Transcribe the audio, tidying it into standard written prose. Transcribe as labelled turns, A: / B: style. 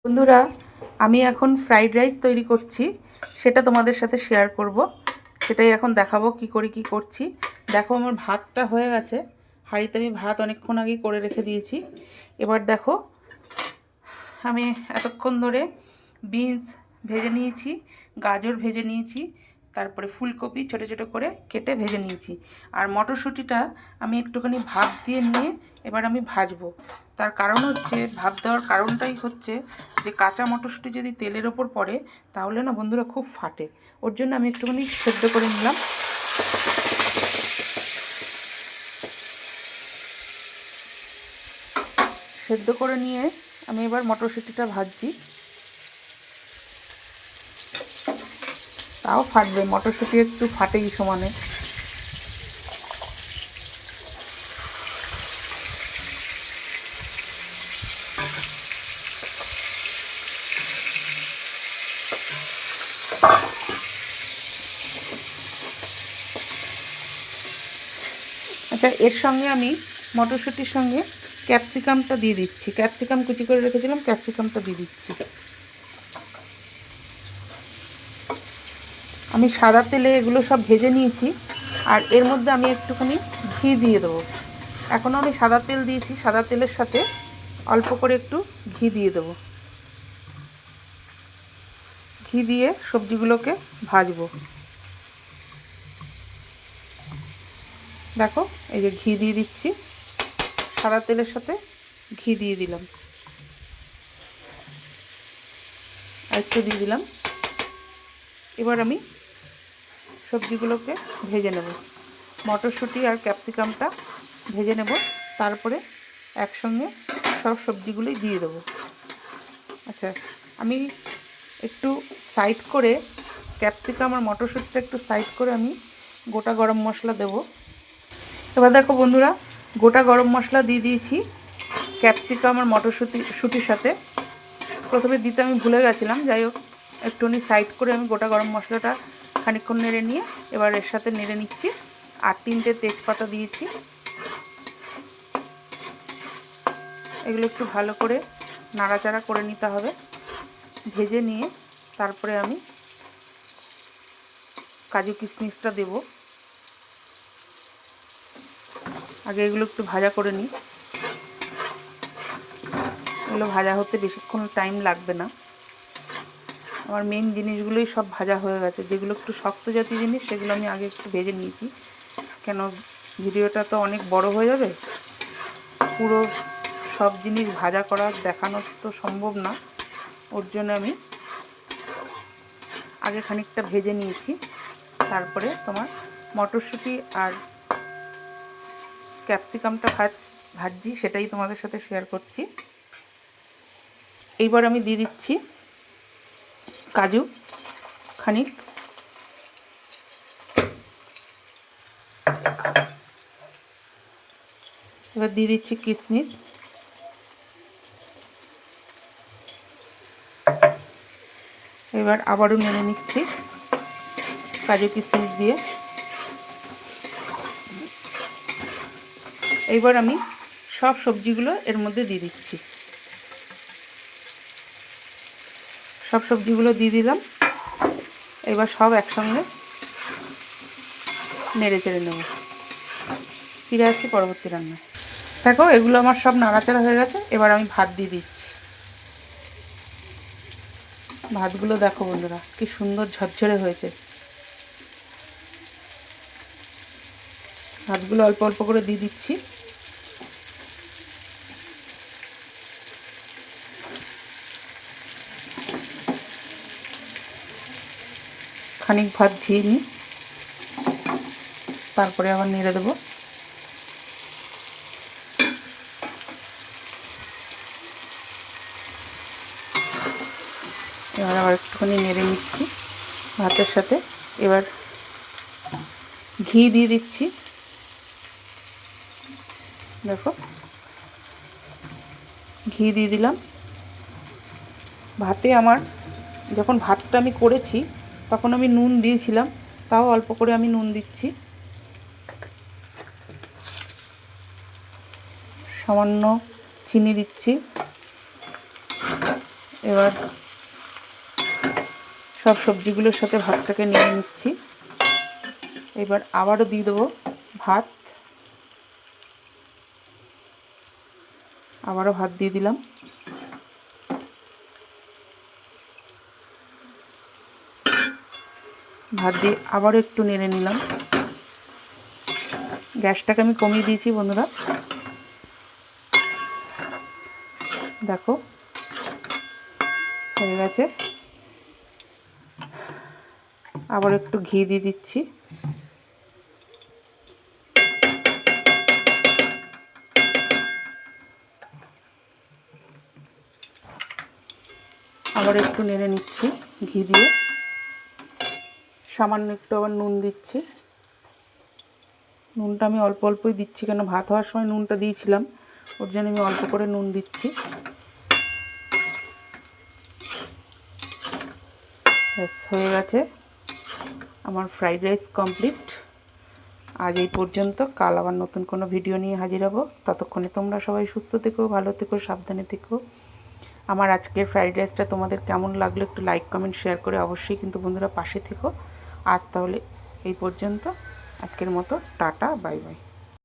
A: বন্ধুরা, আমি এখন ফ্রাইড রাইস তৈরি করছি, সেটা তোমাদের সাথে শেয়ার করব। সেটাই এখন দেখাবো কি করছি। দেখো, আমার ভাতটা হয়ে গেছে। হাঁড়িতে আমি ভাত অনেকক্ষণ আগেই করে রেখে দিয়েছি। এবার দেখো, আমি এতক্ষণ ধরে বিনস ভেজে নিয়েছি, গাজর ভেজে নিয়েছি, তারপরে ফুলকপি ছোটো ছোটো করে কেটে ভেজে নিয়েছি। আর মটরশুঁটিটা আমি একটুখানি ভাপ দিয়ে নিয়ে এবার আমি ভাজবো। তার কারণ হচ্ছে, ভাপ দেওয়ার কারণটাই হচ্ছে যে কাঁচা মটরশুঁটি যদি তেলের ওপর পড়ে তাহলে না বন্ধুরা খুব ফাটে। ওর জন্য আমি একটুখানি সেদ্ধ করে নিলাম। সেদ্ধ করে নিয়ে আমি এবার মটরশুঁটিটা ভাজছি। তাও ফাটবে, মটরশুঁটি একটু ফাটেই সমানে। আচ্ছা, এর সঙ্গে আমি মটরশুঁটির সঙ্গে ক্যাপসিকামটা দিয়ে দিচ্ছি। ক্যাপসিকাম কুচি করে রেখেছিলাম, ক্যাপসিকামটা দিয়ে দিচ্ছি। আমি সাদা তেলে এগুলো সব ভেজে নিয়েছি, আর এর মধ্যে আমি একটুখানি ঘি দিয়ে দেবো। এখনও আমি সাদা তেল দিয়েছি, সাদা তেলের সাথে অল্প করে একটু ঘি দিয়ে দেবো। ঘি দিয়ে সবজিগুলোকে ভাজবো। দেখো, এই যে ঘি দিয়ে দিচ্ছি, সাদা তেলের সাথে ঘি দিয়ে দিলাম, আর একটু দিয়ে দিলাম। এবার আমি সবজিগুলোকে ভেজে নেব। মটরশুঁটি আর ক্যাপসিকামটা ভেজে নেব, তারপরে একসঙ্গে সব সবজিগুলোই দিয়ে দেবো। আচ্ছা, আমি একটু সাইড করে ক্যাপসিকাম আর মটরশুঁটিটা একটু সাইড করে আমি গোটা গরম মশলা দেব। এবার দেখো বন্ধুরা, গোটা গরম মশলা দিয়ে দিয়েছি ক্যাপসিকাম আর মটরশুঁটির সাথে। প্রথমে দিতে আমি ভুলে গেছিলাম, যাই হোক একটুখানি সাইড করে আমি গোটা গরম মশলাটা খানিকক্ষণ নেড়ে নিয়ে এবার এর সাথে নেড়ে নিচ্ছি। আর 3টে তেজপাতা দিয়েছি। এগুলো একটু ভালো করে নাড়াচাড়া করে নিতে হবে। ভেজে নিয়ে তারপরে আমি কাজু কিশমিশটা দেব। আগে এগুলো একটু ভাজা করে নিই। এগুলো ভাজা হতে বেশিক্ষণ টাইম লাগবে না। আমার মেন জিনিসগুলোই সব ভাজা হয়ে গেছে। যেগুলো একটু শক্ত জাতীয় জিনিস সেগুলো আমি আগে একটু ভেজে নিয়েছি, কেন ভিডিওটা তো অনেক বড় হয়ে যাবে। পুরো সব জিনিস ভাজা করা দেখানো তো সম্ভব না। ওর জন্য আমি আগে খানিকটা ভেজে নিয়েছি, তারপরে তোমার মটরশুঁটি আর ক্যাপসিকামটা ভাজছি, সেটাই তোমাদের সাথে শেয়ার করছি। এইবার আমি দিয়ে দিচ্ছি কাজু খানিক, এবার দিয়ে দিচ্ছি কিশমিশ, এবার আবারও নেড়ে নিচ্ছি কাজু কিশমিশ দিয়ে। এইবার আমি সব সবজিগুলো এর মধ্যে দিয়ে দিচ্ছি। সব সবজিগুলো দিয়ে দিলাম। এবার সব একসঙ্গে নেড়ে চেড়ে নেব। ফিরে আসছি পরবর্তী রান্নায়। দেখো, এগুলো আমার সব নাড়াচাড়া হয়ে গেছে। এবার আমি ভাত দিয়ে দিচ্ছি। ভাতগুলো দেখো বন্ধুরা, কি সুন্দর ঝরঝরে হয়েছে। ভাতগুলো অল্প অল্প করে দিয়ে দিচ্ছি। খানিক ভাত ধুয়ে নিই, তারপরে আবার নেড়ে দেবো। এবার আবার একটুখানি নেড়ে নিচ্ছি ভাতের সাথে। এবার ঘি দিয়ে দিচ্ছি। দেখো, ঘি দিয়ে দিলাম। ভাতে আমার, যখন ভাতটা আমি করেছি তখন আমি নুন দিয়েছিলাম, তাও অল্প করে আমি নুন দিচ্ছি। সামান্য চিনি দিচ্ছি। এবার সব সবজিগুলোর সাথে ভাতটাকে নিয়ে নিচ্ছি। এবার আবারও দিয়ে দেবো ভাত, আবারও ভাত দিয়ে দিলাম। ভাত দিয়ে আবারও একটু নেড়ে নিলাম। গ্যাসটাকে আমি কমিয়ে দিয়েছি বন্ধুরা, দেখো হয়ে গেছে। আবার একটু ঘি দিয়ে দিচ্ছি। আবার একটু নেড়ে নিচ্ছি ঘি দিয়ে। সামান্য একটু আবার নুন দিচ্ছি। নুনটা আমি অল্প অল্পই দিচ্ছি, কেন ভাত হওয়ার সময় নুনটা দিয়েছিলাম, ওর জন্য আমি অল্প করে নুন দিচ্ছি। ব্যাস হয়ে গেছে, আমার ফ্রাইড রাইস কমপ্লিট। আজ এই পর্যন্ত, কাল আবার নতুন কোনো ভিডিও নিয়ে হাজির হব। ততক্ষণে তোমরা সবাই সুস্থ থেকো, ভালো থেকো, সাবধানে থেকো। আমার আজকের ফ্রাইড রাইসটা তোমাদের কেমন লাগলো একটু লাইক কমেন্ট শেয়ার করে অবশ্যই কিন্তু বন্ধুরা পাশে থেকো। আজ তাহলে এই পর্যন্ত, আজকের মতো টাটা, বাই বাই।